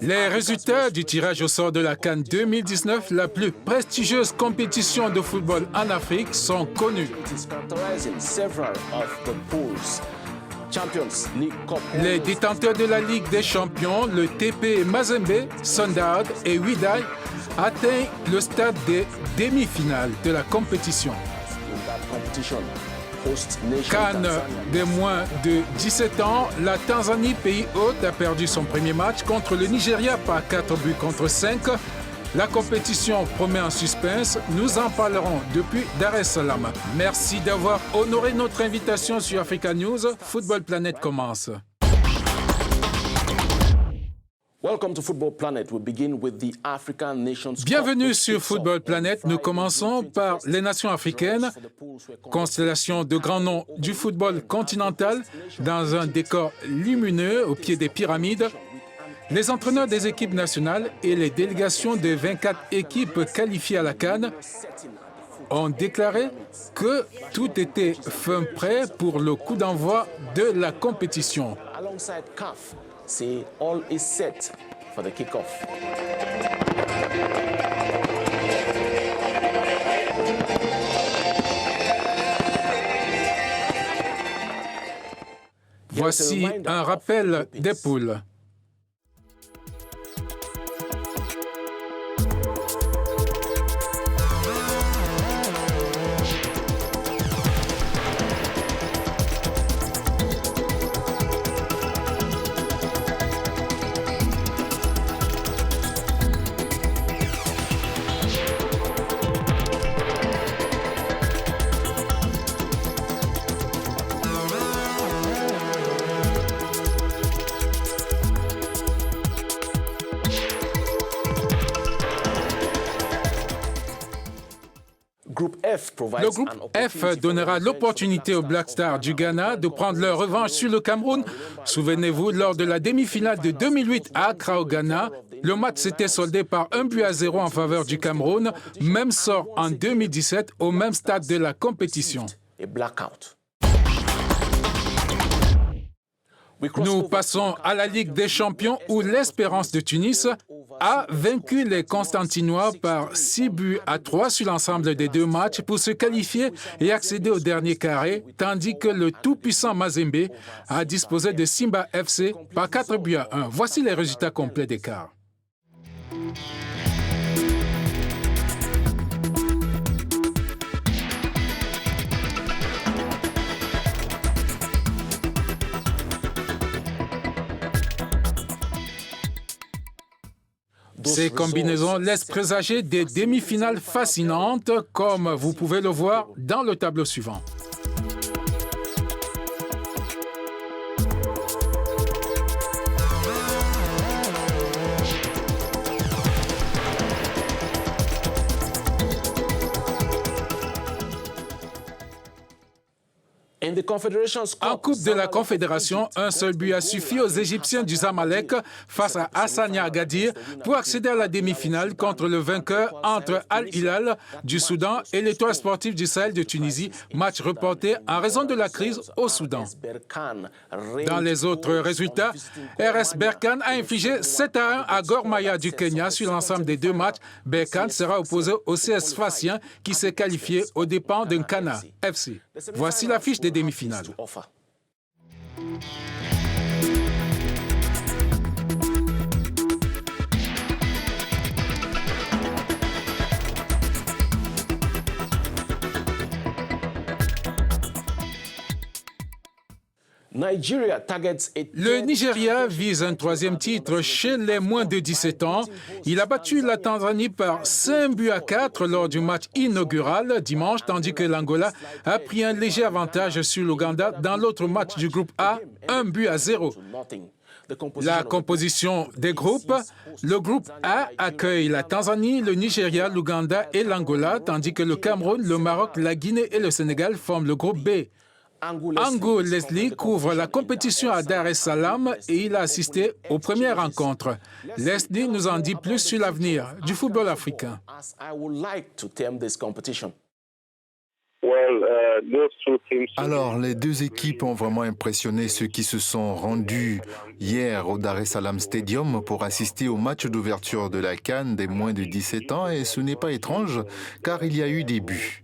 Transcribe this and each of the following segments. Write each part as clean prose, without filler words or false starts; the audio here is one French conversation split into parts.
Les résultats du tirage au sort de la CAN 2019, la plus prestigieuse compétition de football en Afrique, sont connus. Les détenteurs de la Ligue des Champions, le TP Mazembe, Sundowns et Wydad, atteignent le stade des demi-finales de la compétition. CAN des moins de 17 ans, la Tanzanie, pays hôte, a perdu son premier match contre le Nigeria par 4 buts contre 5. La compétition promet un suspense. Nous en parlerons depuis Dar es Salaam. Merci d'avoir honoré notre invitation sur Africa News. Football Planet commence. Bienvenue sur Football Planet. Nous commençons par les nations africaines, constellation de grands noms du football continental, dans un décor lumineux au pied des pyramides. Les entraîneurs des équipes nationales et les délégations des 24 équipes qualifiées à la CAN ont déclaré que tout était fin prêt pour le coup d'envoi de la compétition. Say all is set for the kickoff. Voici un rappel des poules. Le groupe F donnera l'opportunité aux Black Stars du Ghana de prendre leur revanche sur le Cameroun. Souvenez-vous, lors de la demi-finale de 2008 à Accra au Ghana, le match s'était soldé par 1-0 en faveur du Cameroun. Même sort en 2017 au même stade de la compétition. Nous passons à la Ligue des Champions où l'Espérance de Tunis a vaincu les Constantinois par 6-3 sur l'ensemble des deux matchs pour se qualifier et accéder au dernier carré, tandis que le tout-puissant Mazembe a disposé de Simba FC par 4-1. Voici les résultats complets des quarts. Ces combinaisons laissent présager des demi-finales fascinantes, comme vous pouvez le voir dans le tableau suivant. En Coupe de la Confédération, un seul but a suffi aux Égyptiens du Zamalek face à Hassania Agadir pour accéder à la demi-finale contre le vainqueur entre Al-Hilal du Soudan et l'Étoile sportive du Sahel de Tunisie, match reporté en raison de la crise au Soudan. Dans les autres résultats, RS Berkane a infligé 7-1 à Gor Mahia du Kenya sur l'ensemble des deux matchs. Berkane sera opposé au CS Sfaxien qui s'est qualifié aux dépens d'un Kana FC. Voici l'affiche des demi-finales. Le Nigeria vise un troisième titre chez les moins de 17 ans. Il a battu la Tanzanie par 5-4 lors du match inaugural dimanche, tandis que l'Angola a pris un léger avantage sur l'Ouganda dans l'autre match du groupe A, 1-0. La composition des groupes, le groupe A accueille la Tanzanie, le Nigeria, l'Ouganda et l'Angola, tandis que le Cameroun, le Maroc, la Guinée et le Sénégal forment le groupe B. Ango Leslie couvre la compétition à Dar es Salaam et il a assisté aux premières rencontres. Leslie nous en dit plus sur l'avenir du football africain. Well, Alors, les deux équipes ont vraiment impressionné ceux qui se sont rendus hier au Dar es Salaam Stadium pour assister au match d'ouverture de la CAN des moins de 17 ans et ce n'est pas étrange car il y a eu des buts.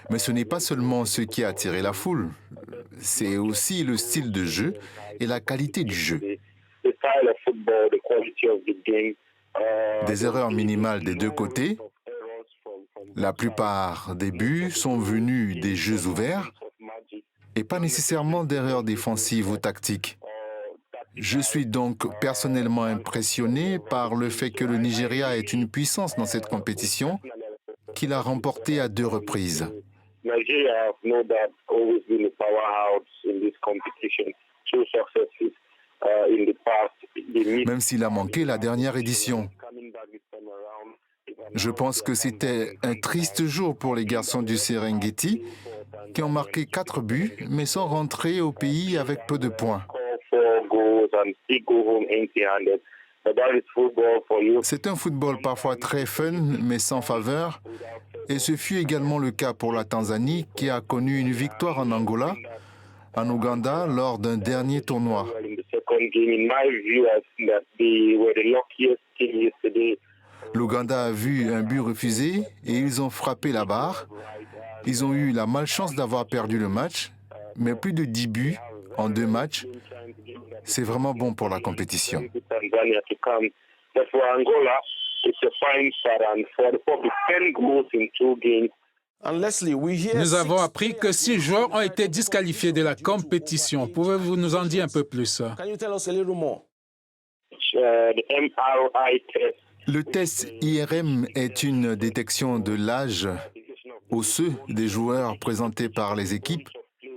Mais ce n'est pas seulement ce qui a attiré la foule, c'est aussi le style de jeu et la qualité du jeu. Des erreurs minimales des deux côtés. La plupart des buts sont venus des jeux ouverts et pas nécessairement d'erreurs défensives ou tactiques. Je suis donc personnellement impressionné par le fait que le Nigeria est une puissance dans cette compétition qu'il a remportée à 2 reprises. Même s'il a manqué la dernière édition. Je pense que c'était un triste jour pour les garçons du Serengeti qui ont marqué 4 buts mais sont rentrés au pays avec peu de points. C'est un football parfois très fun mais sans faveur et ce fut également le cas pour la Tanzanie qui a connu une victoire en Angola, en Ouganda lors d'un dernier tournoi. L'Ouganda a vu un but refusé et ils ont frappé la barre. Ils ont eu la malchance d'avoir perdu le match, mais plus de 10 buts en 2 matchs, c'est vraiment bon pour la compétition. Nous avons appris que 6 joueurs ont été disqualifiés de la compétition. Pouvez-vous nous en dire un peu plus? Le test IRM est une détection de l'âge osseux des joueurs présentés par les équipes.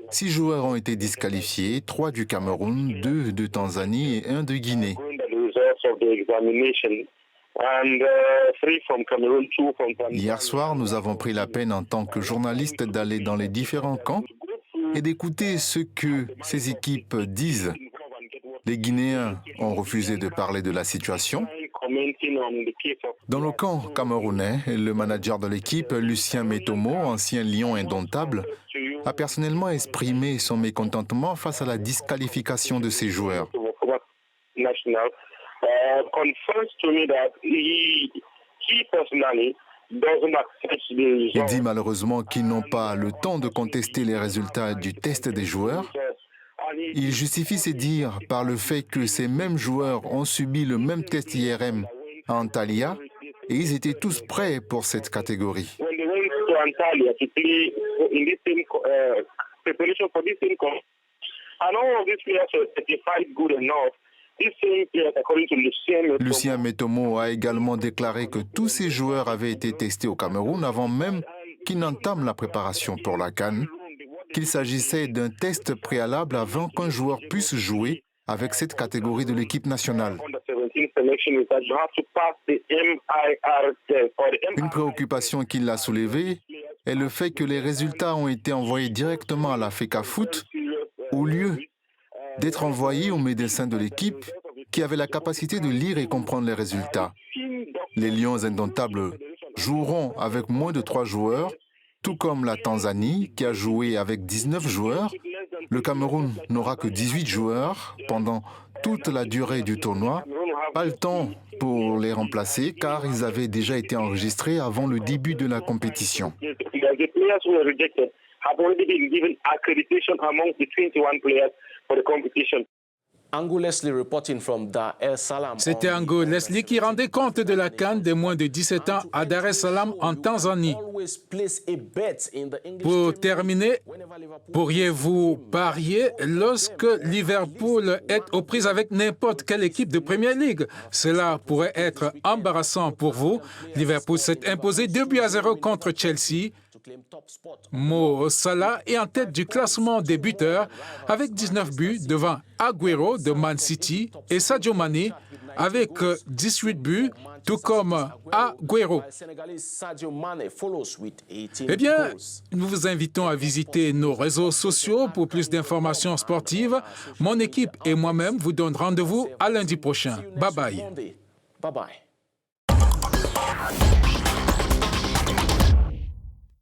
6 joueurs ont été disqualifiés, 3 du Cameroun, 2 de Tanzanie et 1 de Guinée. Hier soir, nous avons pris la peine en tant que journalistes d'aller dans les différents camps et d'écouter ce que ces équipes disent. Les Guinéens ont refusé de parler de la situation. Dans le camp camerounais, le manager de l'équipe, Lucien Metomo, ancien lion indomptable, a personnellement exprimé son mécontentement face à la disqualification de ses joueurs. Il dit malheureusement qu'ils n'ont pas le temps de contester les résultats du test des joueurs. Il justifie ses dires par le fait que ces mêmes joueurs ont subi le même test IRM à Antalya et ils étaient tous prêts pour cette catégorie. Lucien Metomo a également déclaré que tous ces joueurs avaient été testés au Cameroun avant même qu'ils n'entament la préparation pour la CAN, qu'il s'agissait d'un test préalable avant qu'un joueur puisse jouer avec cette catégorie de l'équipe nationale. Une préoccupation qu'il a soulevée est le fait que les résultats ont été envoyés directement à la FECAFOOT au lieu d'être envoyés aux médecins de l'équipe qui avaient la capacité de lire et comprendre les résultats. Les Lions indomptables joueront avec moins de 3 joueurs, tout comme la Tanzanie qui a joué avec 19 joueurs. Le Cameroun n'aura que 18 joueurs pendant toute la durée du tournoi. Pas le temps pour les remplacer car ils avaient déjà été enregistrés avant le début de la compétition. C'était Ango Leslie qui rendait compte de la CAN des moins de 17 ans à Dar es Salaam en Tanzanie. Pour terminer, pourriez-vous parier lorsque Liverpool est aux prises avec n'importe quelle équipe de Premier League? Cela pourrait être embarrassant pour vous. Liverpool s'est imposé 2-0 contre Chelsea. Mo Salah est en tête du classement des buteurs avec 19 buts devant Agüero de Man City et Sadio Mané avec 18 buts, tout comme Agüero. Eh bien, nous vous invitons à visiter nos réseaux sociaux pour plus d'informations sportives. Mon équipe et moi-même vous donnent rendez-vous à lundi prochain. Bye bye. Bye bye.